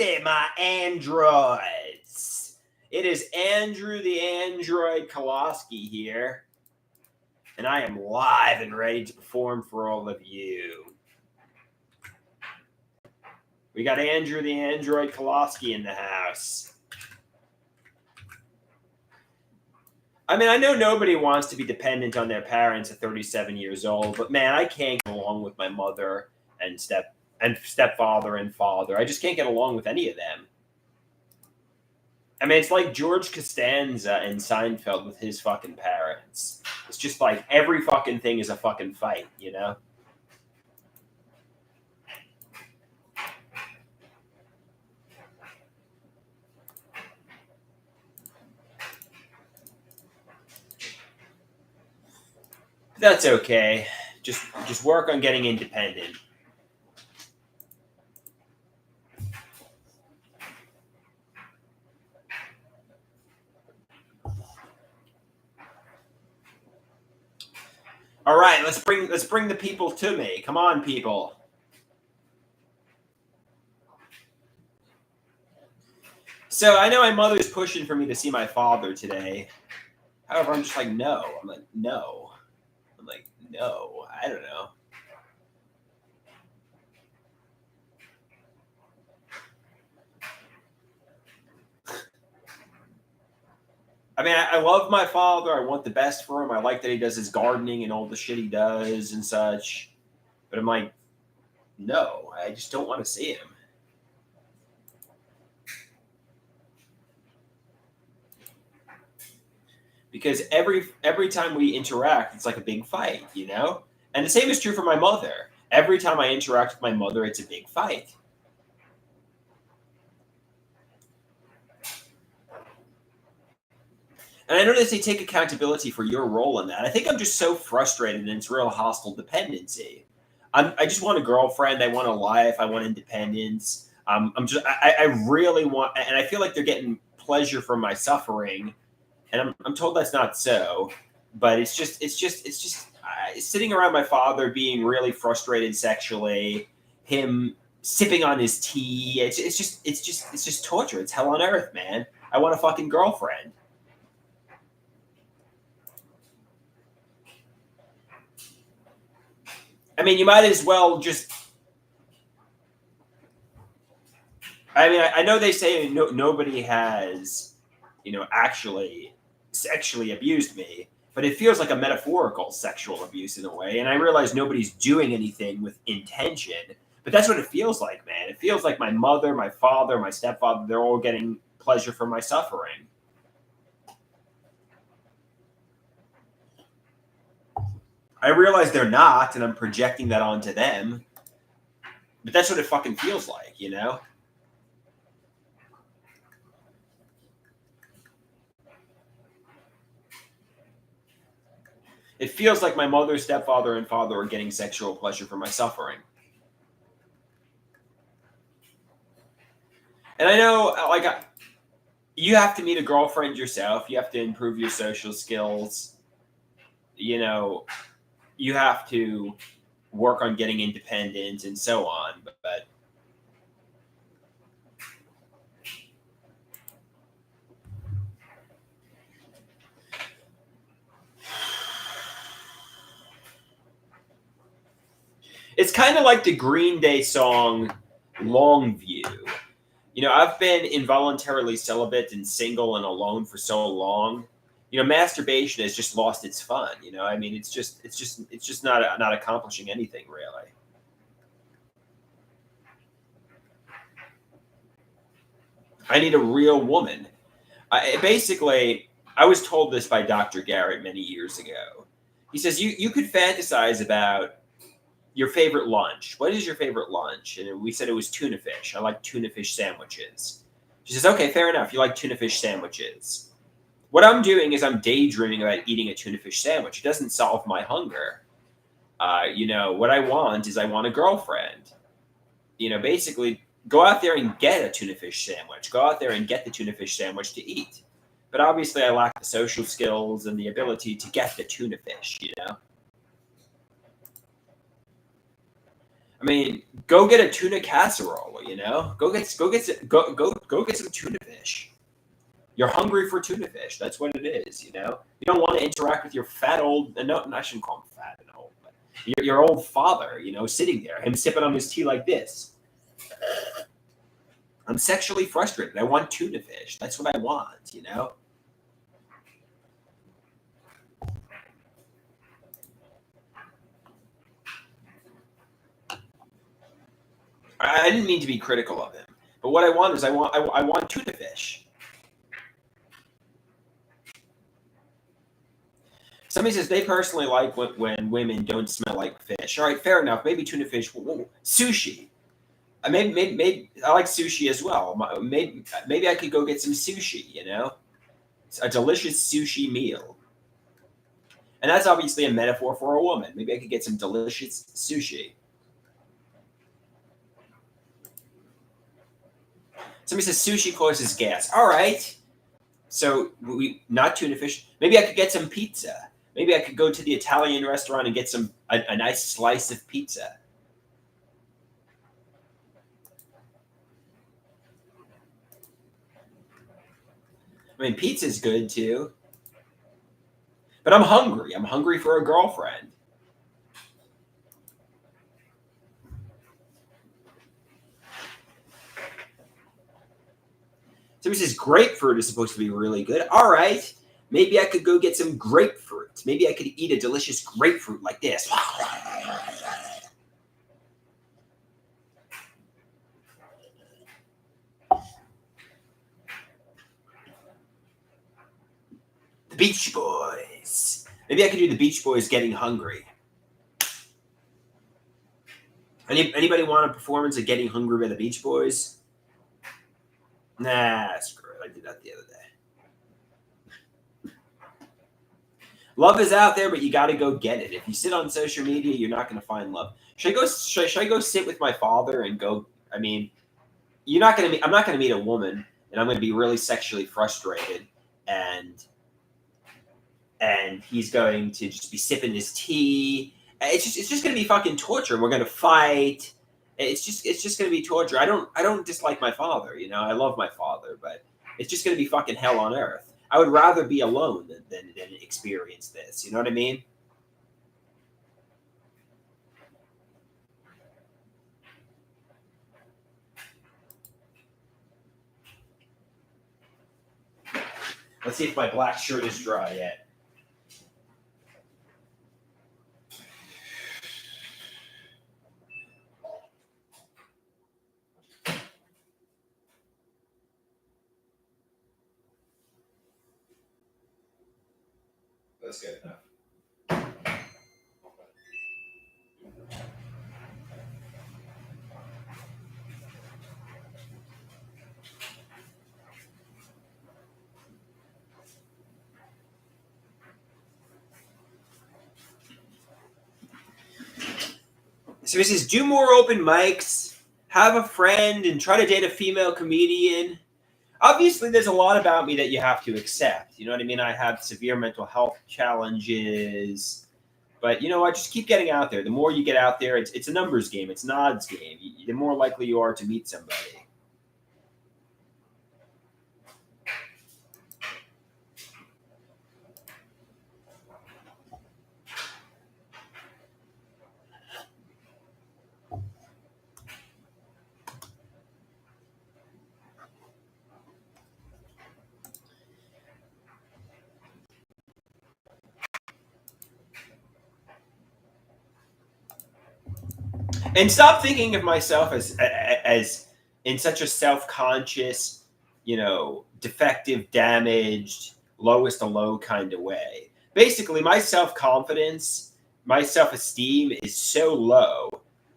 Howdy, my androids. It is Andrew the Android Koloski here, and I am live and ready to perform for all of you. We got Andrew the Android Koloski in the house. I mean, I know nobody wants to be dependent on their parents at 37 years old, but man, I can't get along with my mother and stepfather and father. I just can't get along with any of them. I mean, it's like George Costanza in Seinfeld with his fucking parents. It's just like every fucking thing is a fucking fight, you know? That's okay. Just work on getting independent. All right, let's bring the people to me. Come on, people. So I know my mother's pushing for me to see my father today. However, I'm just like, no. I'm like, no. I don't know. I mean, I love my father. I want the best for him. I like that he does his gardening and all the shit he does and such. But I'm like, no, I just don't want to see him. Because every time we interact, it's like a big fight, you know? And the same is true for my mother. Every time I interact with my mother, it's a big fight. And I know that they take accountability for your role in that. I think I'm just so frustrated and it's real hostile dependency. I just want a girlfriend. I want a life. I want independence. I really want, and I feel like they're getting pleasure from my suffering. And I'm told that's not so, but it's just sitting around my father being really frustrated sexually, him sipping on his tea. It's just torture. It's hell on earth, man. I want a fucking girlfriend. I mean, you might as well just. I mean, I know they say nobody has, actually sexually abused me, but it feels like a metaphorical sexual abuse in a way. And I realize nobody's doing anything with intention, but that's what it feels like, man. It feels like my mother, my father, my stepfather, they're all getting pleasure from my suffering. I realize they're not, and I'm projecting that onto them. But that's what it fucking feels like, you know? It feels like my mother, stepfather, and father are getting sexual pleasure from my suffering. And I know, you have to meet a girlfriend yourself. You have to improve your social skills. You have to work on getting independent and so on. But it's kind of like the Green Day song Longview. I've been involuntarily celibate and single and alone for so long. Masturbation has just lost its fun. I mean, it's just not accomplishing anything really. I need a real woman. I was told this by Dr. Garrett many years ago. He says you could fantasize about your favorite lunch. What is your favorite lunch? And we said it was tuna fish. I like tuna fish sandwiches. She says, okay, fair enough. You like tuna fish sandwiches. What I'm doing is I'm daydreaming about eating a tuna fish sandwich. It doesn't solve my hunger. What I want is I want a girlfriend. Basically go out there and get a tuna fish sandwich. Go out there and get the tuna fish sandwich to eat. But obviously I lack the social skills and the ability to get the tuna fish, I mean, go get a tuna casserole. You know, go get some tuna fish. You're hungry for tuna fish. That's what it is. You know, you don't want to interact with your fat old. No, I shouldn't call him fat and old, but your old father. You know, sitting there, him sipping on his tea like this. I'm sexually frustrated. I want tuna fish. That's what I want. You know. I didn't mean to be critical of him, but what I want is I want tuna fish. Somebody says they personally like when women don't smell like fish. All right, fair enough. Maybe tuna fish. Sushi. Maybe I like sushi as well. Maybe I could go get some sushi. You know, a delicious sushi meal. And that's obviously a metaphor for a woman. Maybe I could get some delicious sushi. Somebody says sushi causes gas. All right. So not tuna fish. Maybe I could get some pizza. Maybe I could go to the Italian restaurant and get a nice slice of pizza. I mean, pizza's good too. But I'm hungry. I'm hungry for a girlfriend. Somebody says grapefruit is supposed to be really good. All right. Maybe I could go get some grapefruit. Maybe I could eat a delicious grapefruit like this. The Beach Boys. Maybe I could do the Beach Boys getting hungry. Anybody want a performance of Getting Hungry by the Beach Boys? Nah, screw it. I did that the other day. Love is out there, but you got to go get it. If you sit on social media, you're not going to find love. Should I go sit with my father and go? I mean, I'm not going to meet a woman, and I'm going to be really sexually frustrated, and he's going to just be sipping his tea. It's just going to be fucking torture. And we're going to fight. It's just going to be torture. I don't dislike my father. You know, I love my father, but it's just going to be fucking hell on earth. I would rather be alone than experience this. You know what I mean? Let's see if my black shirt is dry yet. That's good enough. So he says, do more open mics, have a friend, and try to date a female comedian. Obviously, there's a lot about me that you have to accept. You know what I mean? I have severe mental health challenges. But you know what? Just keep getting out there. The more you get out there, it's a numbers game. It's an odds game. The more likely you are to meet somebody. And stop thinking of myself as in such a self-conscious, you know, defective, damaged, lowest of low kind of way. Basically, my self-confidence, my self-esteem is so low.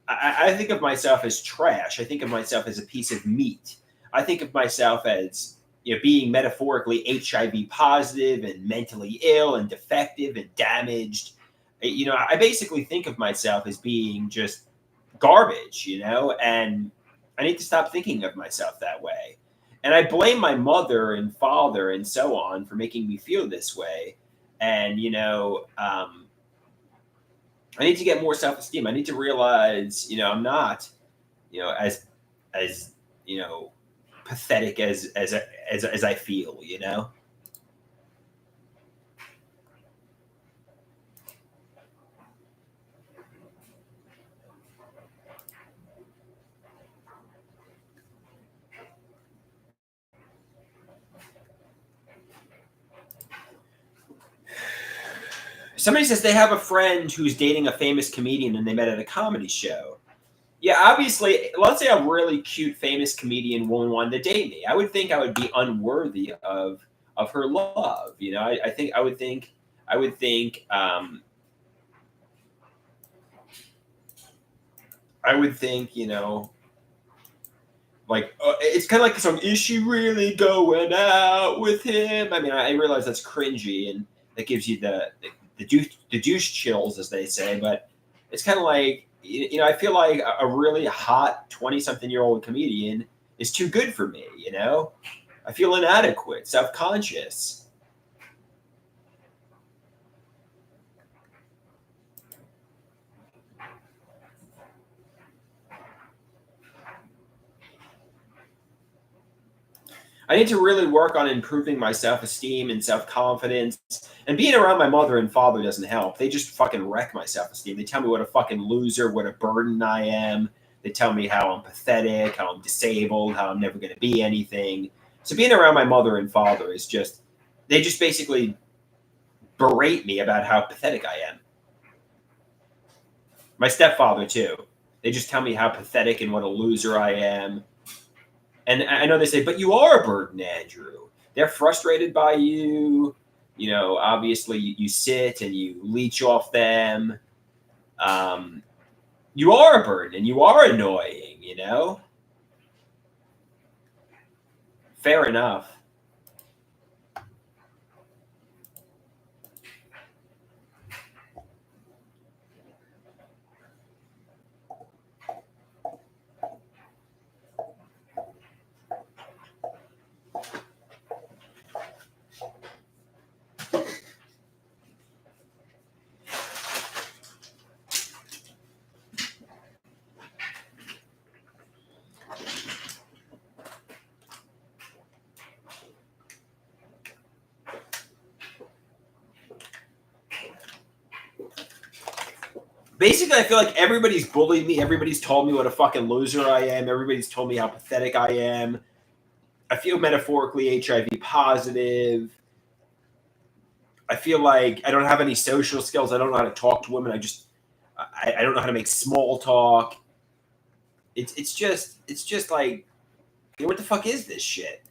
I think of myself as trash. I think of myself as a piece of meat. I think of myself as, you know, being metaphorically HIV positive and mentally ill and defective and damaged. You know, I basically think of myself as being just garbage, you know, and I need to stop thinking of myself that way. And I blame my mother and father and so on for making me feel this way. And, you know, I need to get more self-esteem. I need to realize, you know, I'm not, you know, as as you know, pathetic as I feel, you know. Somebody says they have a friend who's dating a famous comedian and they met at a comedy show. Yeah, obviously, let's say a really cute, famous comedian woman wanted to date me. I would think I would be unworthy of her love. You know, I think I would think I would think, you know, like it's kind of like some, is she really going out with him? I mean, I realize that's cringy and that gives you the douche chills, as they say, but it's kind of like, you know, I feel like a really hot 20-something-year-old comedian is too good for me, you know? I feel inadequate, self-conscious. I need to really work on improving my self-esteem and self-confidence. And being around my mother and father doesn't help. They just fucking wreck my self-esteem. They tell me what a fucking loser, what a burden I am. They tell me how I'm pathetic, how I'm disabled, how I'm never going to be anything. So being around my mother and father is just, they just basically berate me about how pathetic I am. My stepfather too. They just tell me how pathetic and what a loser I am. And I know they say, but you are a burden, Andrew. They're frustrated by you. You know, obviously you sit and you leech off them. You are a burden and you are annoying, you know? Fair enough. Basically, I feel like everybody's bullied me. Everybody's told me what a fucking loser I am. Everybody's told me how pathetic I am. I feel metaphorically HIV positive. I feel like I don't have any social skills. I don't know how to talk to women. I don't know how to make small talk. It's just like, you know, what the fuck is this shit?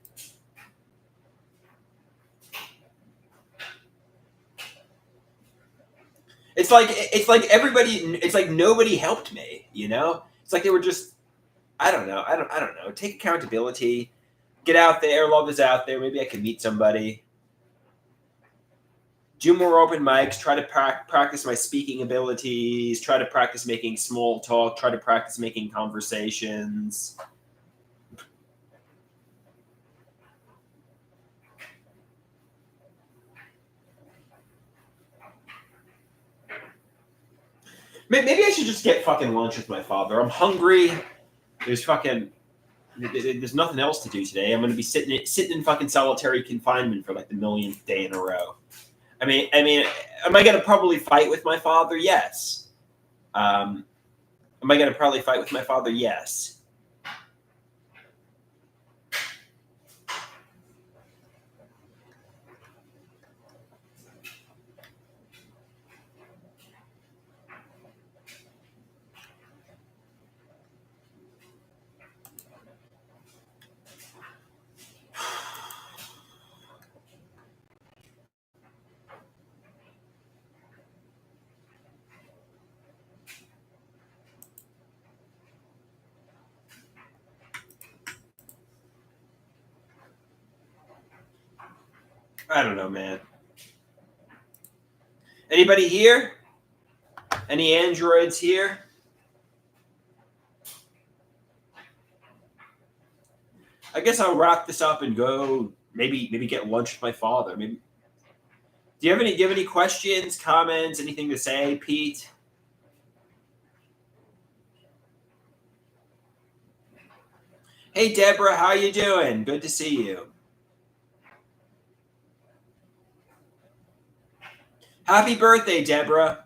It's like everybody, it's like nobody helped me, you know? It's like they were just, I don't know. I don't know. Take accountability. Get out there. Love is out there. Maybe I can meet somebody. Do more open mics. Try to practice my speaking abilities. Try to practice making small talk. Try to practice making conversations. Maybe I should just get fucking lunch with my father. I'm hungry. There's nothing else to do today. I'm going to be sitting in fucking solitary confinement for like the millionth day in a row. I mean, am I going to probably fight with my father? Yes. Am I going to probably fight with my father? Yes. I don't know, man. Anybody here? Any androids here? I guess I'll wrap this up and go maybe get lunch with my father. Maybe. Do you have any questions, comments, anything to say, Pete? Hey, Deborah, how you doing? Good to see you. Happy birthday, Deborah.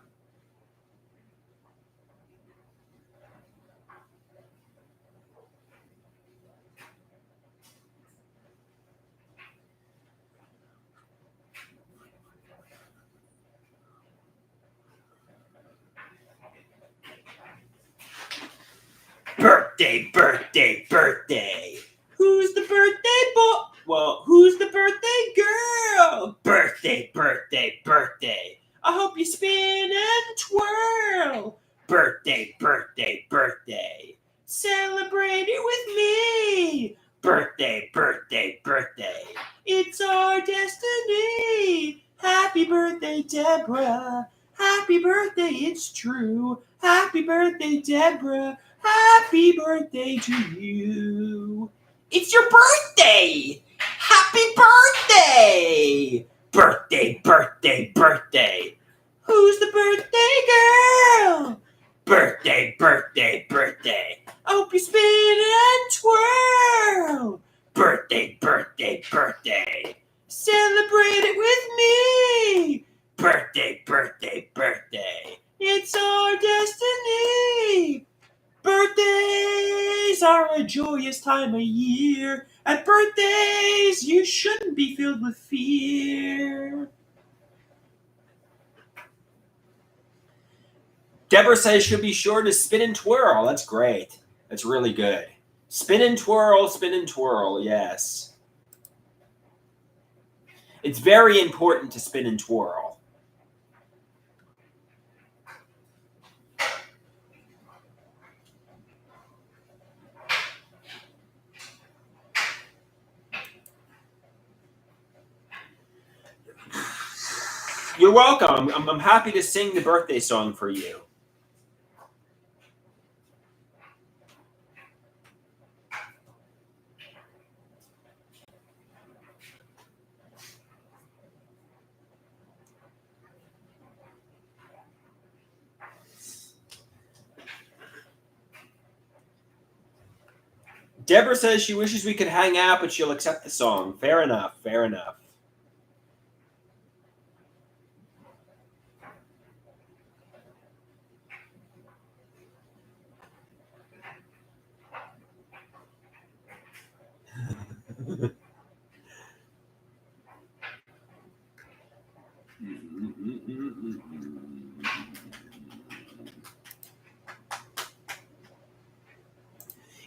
Birthday, birthday, birthday. Who's the birthday boy? Well, who's the birthday girl? Birthday, birthday, birthday. I hope you spin and twirl. Birthday, birthday, birthday. Celebrate it with me. Birthday, birthday, birthday. It's our destiny. Happy birthday, Deborah. Happy birthday, it's true. Happy birthday, Deborah. Happy birthday to you. It's your birthday. Happy birthday. Birthday, birthday, birthday. Who's the birthday girl? Birthday, birthday, birthday. I hope you spin and twirl. Birthday, birthday, birthday. Celebrate it with me. Birthday, birthday, birthday. It's our destiny. Birthdays are a joyous time of year. At birthdays, you shouldn't be filled with fear. Deborah says she'll be sure to spin and twirl. That's great. That's really good. Spin and twirl, yes. It's very important to spin and twirl. You're welcome. I'm happy to sing the birthday song for you. Deborah says she wishes we could hang out, but she'll accept the song. Fair enough, fair enough.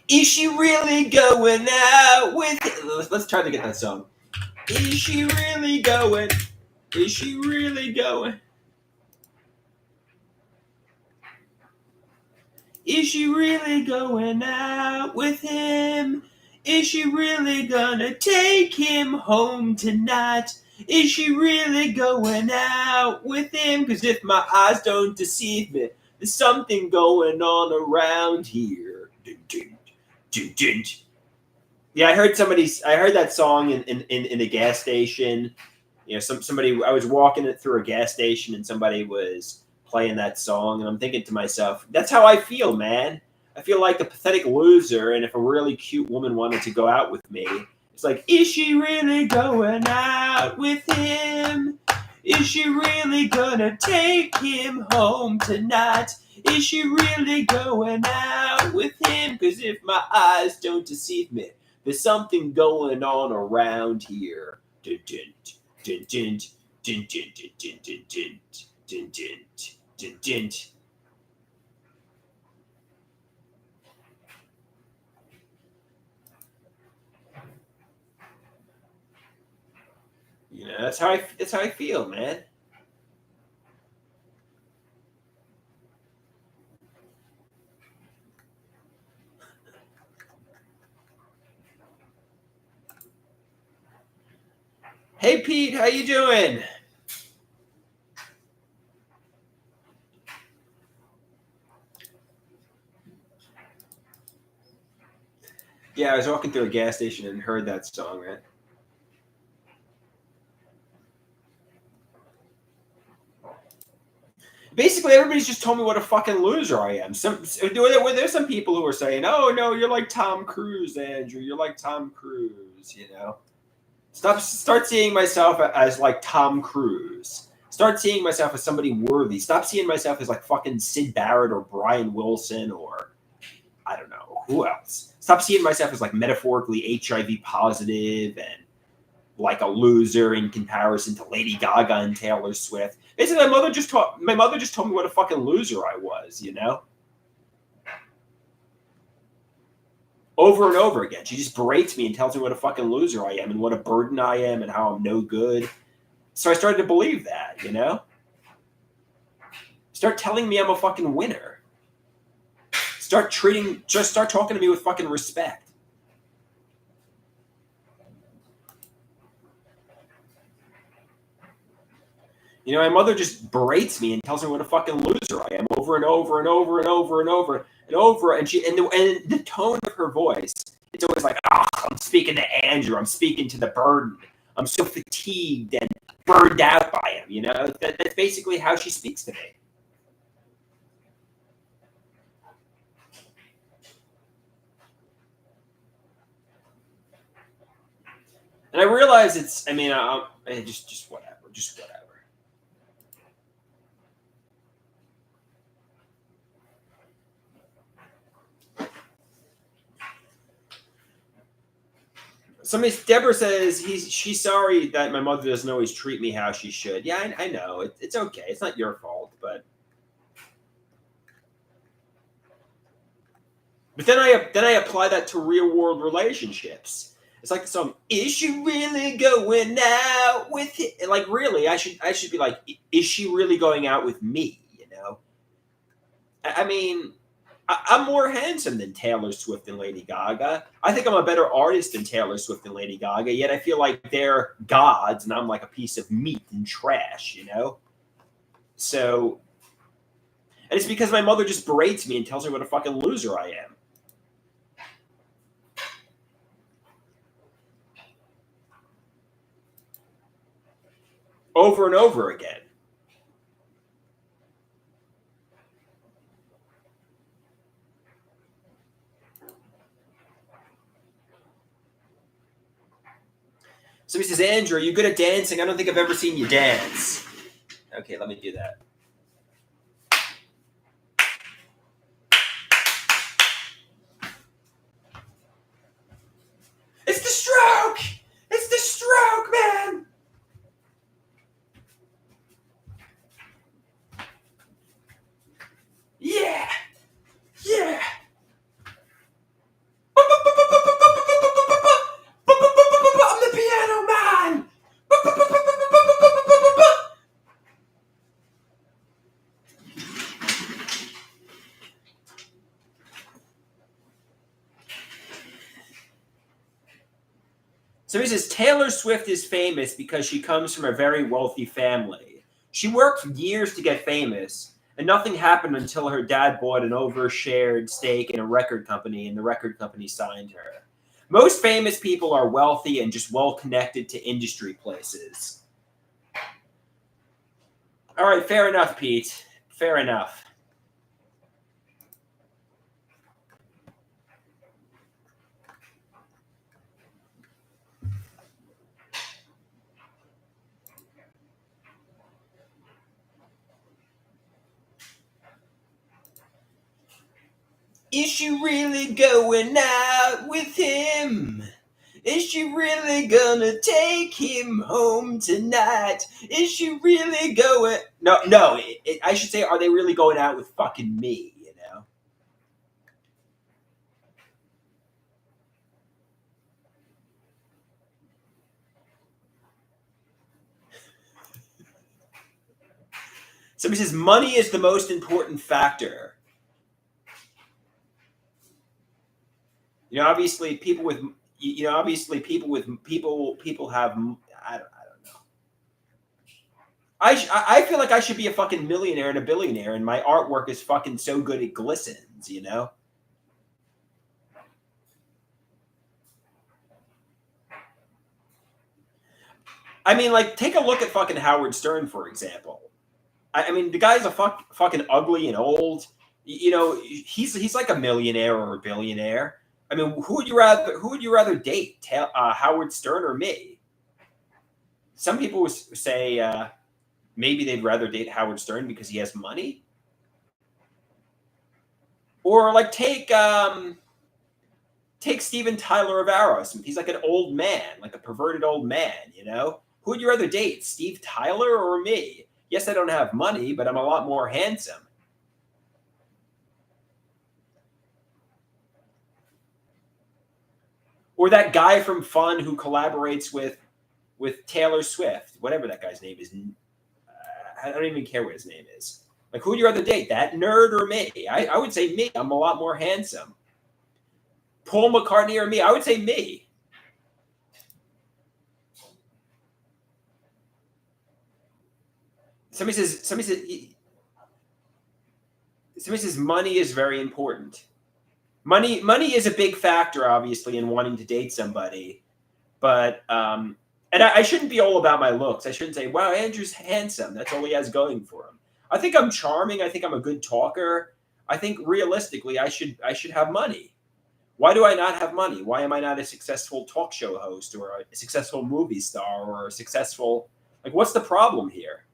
Is she really going out with it? Let's try to get that song. Is she really going? Is she really going? Is she really going out with him? Is she really gonna take him home tonight? Is she really going out with him? 'Cause if my eyes don't deceive me, there's something going on around here. Dun, dun, dun, dun. Yeah, I heard that song in a gas station. You know, somebody. I was walking it through a gas station, and somebody was playing that song, and I'm thinking to myself, that's how I feel, man. I feel like a pathetic loser, and if a really cute woman wanted to go out with me, it's like, is she really going out with him? Is she really gonna take him home tonight? Is she really going out with him? 'Cause if my eyes don't deceive me, there's something going on around here. Dun, dun, dun, dun, dun, dun, dun, dun, dun, dun, dun, dun, dun, dun. You know, that's how I feel, man. Hey Pete, how you doing? Yeah, I was walking through a gas station and heard that song, right? Basically, everybody's just told me what a fucking loser I am. There's some people who are saying, "Oh no, you're like Tom Cruise, Andrew. You're like Tom Cruise." You know, start seeing myself as like Tom Cruise. Start seeing myself as somebody worthy. Stop seeing myself as like fucking Sid Barrett or Brian Wilson or I don't know who else. Stop seeing myself as like metaphorically HIV positive and like a loser in comparison to Lady Gaga and Taylor Swift. Basically, my mother just told me what a fucking loser I was, you know? Over and over again. She just berates me and tells me what a fucking loser I am and what a burden I am and how I'm no good. So I started to believe that, you know? Start telling me I'm a fucking winner. Start talking to me with fucking respect. You know, my mother just berates me and tells me what a fucking loser I am over and over and over and over and over and over. And the tone of her voice, it's always like, "Ah, oh, I'm speaking to Andrew. I'm speaking to the burden. I'm so fatigued and burned out by him." You know, that's basically how she speaks to me. And I realize it's. I mean, just whatever. Just whatever. Deborah says she's sorry that my mother doesn't always treat me how she should. Yeah, I know. It's okay. It's not your fault, but then I apply that to real world relationships. It's like the song, "Is she really going out with it?" Like, really, I should be like, "Is she really going out with me?" You know. I mean, I'm more handsome than Taylor Swift and Lady Gaga. I think I'm a better artist than Taylor Swift and Lady Gaga, yet I feel like they're gods and I'm like a piece of meat and trash, you know? So, and it's because my mother just berates me and tells me what a fucking loser I am. Over and over again. So he says, "Andrew, are you good at dancing? I don't think I've ever seen you dance." Okay, let me do that. It's the stroke! It's the stroke, man! Yeah! Yeah! I'm the piano man! So he says, Taylor Swift is famous because she comes from a very wealthy family. She worked years to get famous, and nothing happened until her dad bought an overshared stake in a record company, and the record company signed her. Most famous people are wealthy and just well connected to industry places. All right, fair enough, Pete. Fair enough. Is she really going out with him? Is she really gonna take him home tonight? Is she really going? No. I should say, are they really going out with fucking me? You know. Somebody says money is the most important factor. You know, obviously, people with people have. I don't know. I feel like I should be a fucking millionaire and a billionaire, and my artwork is fucking so good it glistens. You know. I mean, like, take a look at fucking Howard Stern, for example. I mean, the guy's a fucking ugly and old. You know, he's like a millionaire or a billionaire. I mean, who would you rather date, Howard Stern or me? Some people would say maybe they'd rather date Howard Stern because he has money, or like take Steven Tyler of Aerosmith. He's like an old man, like a perverted old man. You know, who would you rather date, Steve Tyler or me? Yes, I don't have money, but I'm a lot more handsome. Or that guy from Fun who collaborates with Taylor Swift, whatever that guy's name is. I don't even care what his name is. Like, who would you rather date, that nerd or me? I would say me. I'm a lot more handsome. Paul McCartney or me? I would say me. Somebody says money is very important. Money is a big factor, obviously, in wanting to date somebody. But and I shouldn't be all about my looks. I shouldn't say, "Wow, Andrew's handsome. That's all he has going for him." I think I'm charming. I think I'm a good talker. I think realistically, I should have money. Why do I not have money? Why am I not a successful talk show host or a successful movie star or a successful, like, what's the problem here?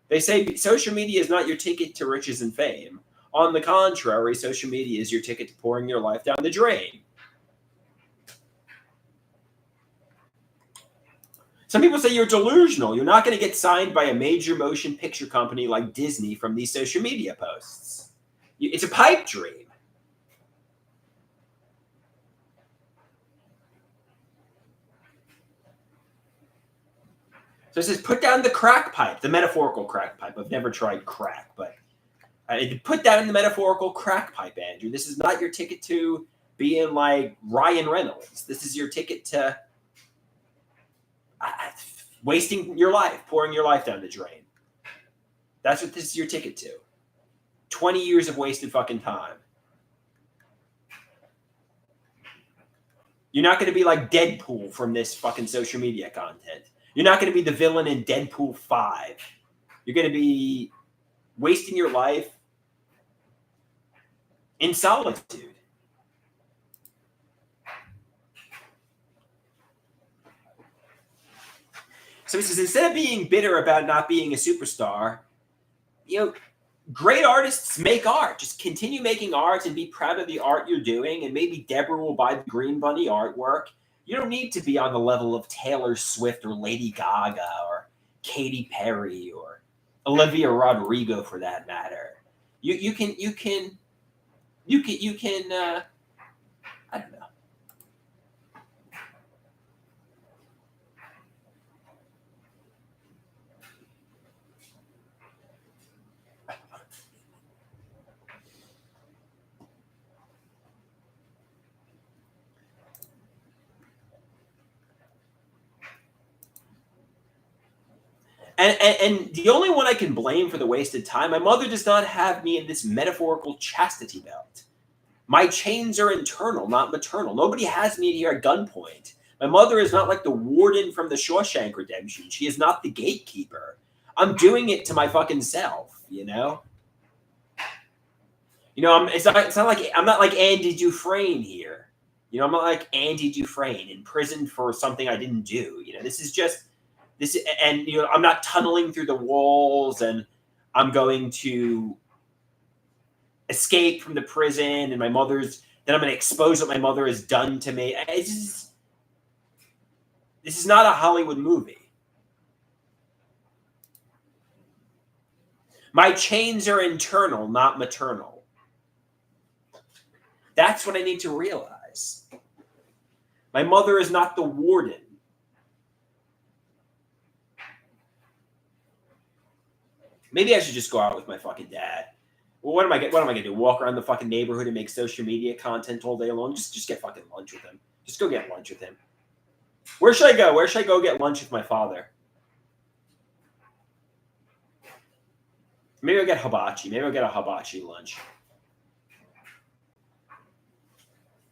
They say social media is not your ticket to riches and fame. On the contrary, social media is your ticket to pouring your life down the drain. Some people say you're delusional. You're not going to get signed by a major motion picture company like Disney from these social media posts. It's a pipe dream. So it says, put down the crack pipe, the metaphorical crack pipe. I've never tried crack, but put down the metaphorical crack pipe, Andrew. This is not your ticket to being like Ryan Reynolds. This is your ticket to wasting your life, pouring your life down the drain. That's what this is your ticket to. 20 years of wasted fucking time. You're not going to be like Deadpool from this fucking social media content. You're not going to be the villain in Deadpool 5. You're going to be wasting your life in solitude. So he says, instead of being bitter about not being a superstar, you know, great artists make art. Just continue making art and be proud of the art you're doing. And maybe Deborah will buy the Green Bunny artwork. You don't need to be on the level of Taylor Swift or Lady Gaga or Katy Perry or Olivia Rodrigo, for that matter. You can I don't know. And the only one I can blame for the wasted time, my mother does not have me in this metaphorical chastity belt. My chains are internal, not maternal. Nobody has me here at gunpoint. My mother is not like the warden from the Shawshank Redemption. She is not the gatekeeper. I'm doing it to my fucking self, you know? You know, it's not like I'm not like Andy Dufresne here. You know, I'm not like Andy Dufresne in prison for something I didn't do. You know, this is just this, and you know, I'm not tunneling through the walls, and I'm going to escape from the prison, and my mother's. Then I'm going to expose what my mother has done to me. This is not a Hollywood movie. My chains are internal, not maternal. That's what I need to realize. My mother is not the warden. Maybe I should just go out with my fucking dad. Well, what am I gonna do? Walk around the fucking neighborhood and make social media content all day long? Just get fucking lunch with him. Just go get lunch with him. Where should I go? Where should I go get lunch with my father? Maybe I'll get hibachi. Maybe I'll get a hibachi lunch.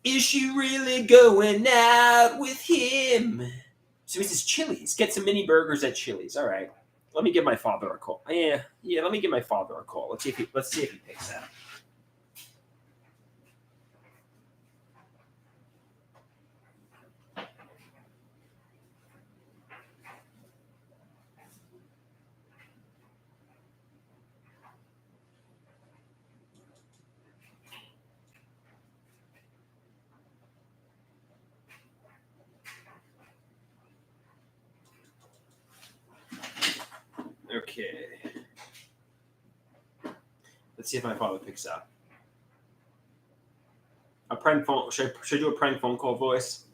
Is she really going out with him? So he says Chili's. Get some mini burgers at Chili's. All right. Let me give my father a call. Yeah. Let me give my father a call. Let's see if he picks up. Okay. Let's see if my father picks up. A prank phone. Should I do a prank phone call voice?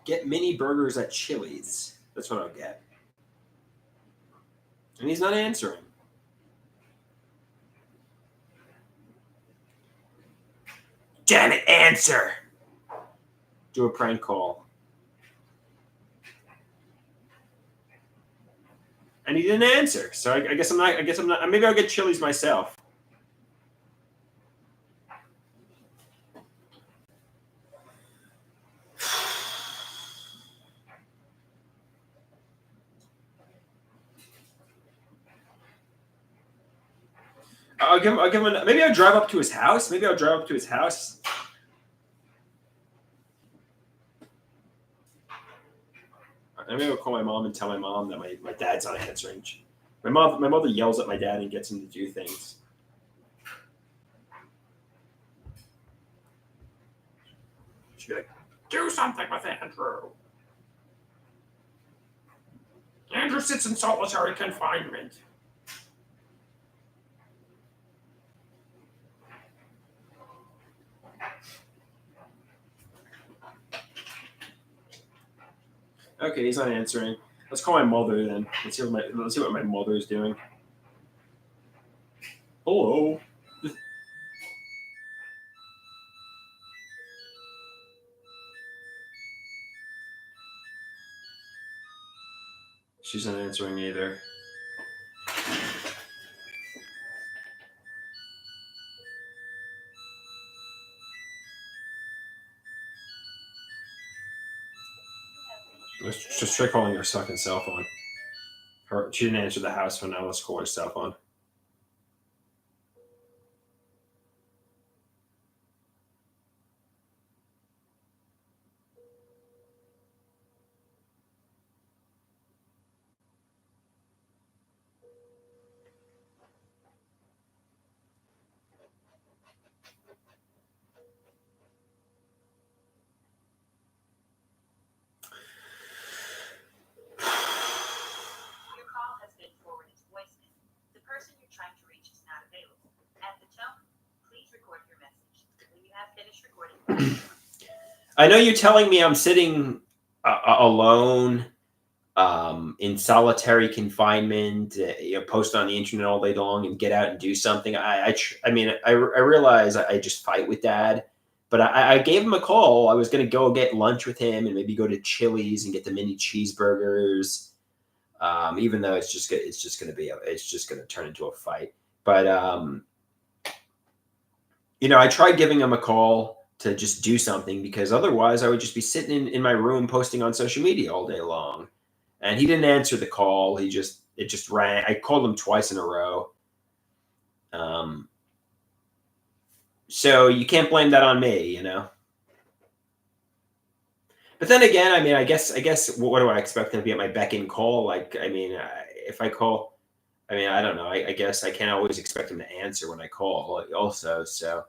Get mini burgers at Chili's. That's what I'll get. And he's not answering. Damn it, answer! Do a prank call. And he didn't answer. So I guess I'm not. Maybe I'll get Chili's myself. I'll give him. Maybe I'll drive up to his house. Maybe I'll call my mom and tell my mom that my dad's not answering. My mother yells at my dad and gets him to do things. She'd be like, "Do something with Andrew. Andrew sits in solitary confinement." Okay, he's not answering. Let's call my mother then. Let's see what my mother is doing. Hello. She's not answering either. Let's just try calling her second cell phone. She didn't answer the house phone. Now let's call her cell phone. I know you're telling me I'm sitting alone in solitary confinement, post on the internet all day long and get out and do something. I realize I just fight with Dad, but I gave him a call. I was going to go get lunch with him and maybe go to Chili's and get the mini cheeseburgers. Even though it's just going to turn into a fight. But I tried giving him a call to just do something because otherwise I would just be sitting in my room posting on social media all day long. And he didn't answer the call. It just rang. I called him twice in a row. So you can't blame that on me, But then again, I guess what do I expect them to be at my beck and call? If I call, I don't know. I guess I can't always expect him to answer when I call also. So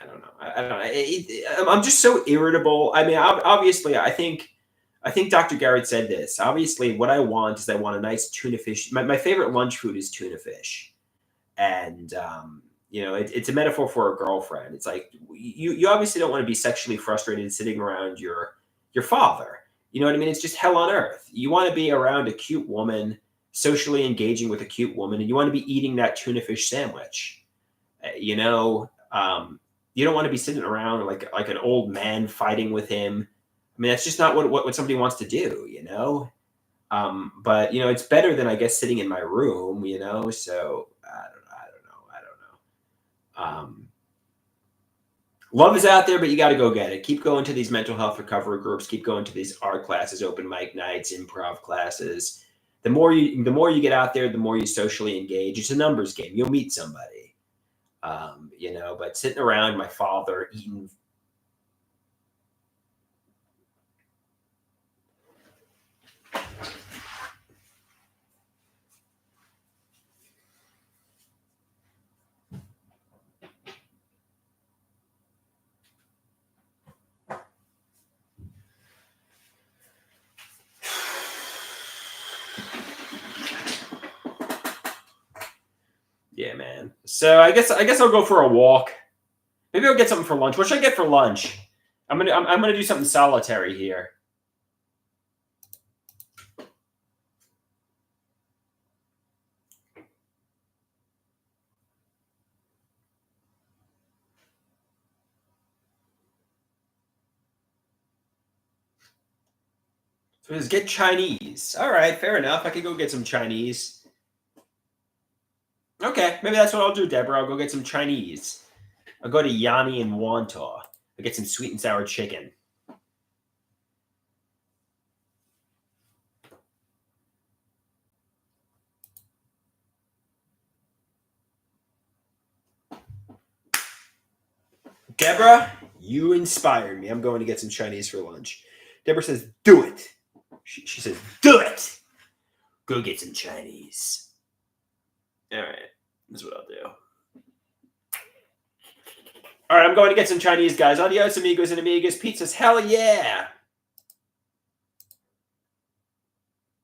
I don't know. I don't know. I'm just so irritable. Obviously, I think Dr. Garrett said this. Obviously, what I want is I want a nice tuna fish. My favorite lunch food is tuna fish. And, it's a metaphor for a girlfriend. It's like, you obviously don't want to be sexually frustrated sitting around your father. You know what I mean? It's just hell on earth. You want to be around a cute woman, socially engaging with a cute woman, and you want to be eating that tuna fish sandwich. You don't want to be sitting around like an old man fighting with him. That's just not what somebody wants to do, But it's better than I guess sitting in my room, So I don't know. Love is out there, but you got to go get it. Keep going to these mental health recovery groups. Keep going to these art classes, open mic nights, improv classes. The more you get out there, the more you socially engage. It's a numbers game. You'll meet somebody, But sitting around my father eating. Yeah, man. So I guess I'll go for a walk. Maybe I'll get something for lunch. What should I get for lunch? I'm gonna do something solitary here. So just get Chinese. All right, fair enough. I could go get some Chinese. Okay, maybe that's what I'll do, Deborah. I'll go get some Chinese. I'll go to Yanni and Wantagh. I'll get some sweet and sour chicken. Deborah, you inspired me. I'm going to get some Chinese for lunch. Deborah says, do it. She says, do it. Go get some Chinese. All right, that's what I'll do. All right, I'm going to get some Chinese, guys. Adios, amigos and amigas. Pizzas, hell yeah.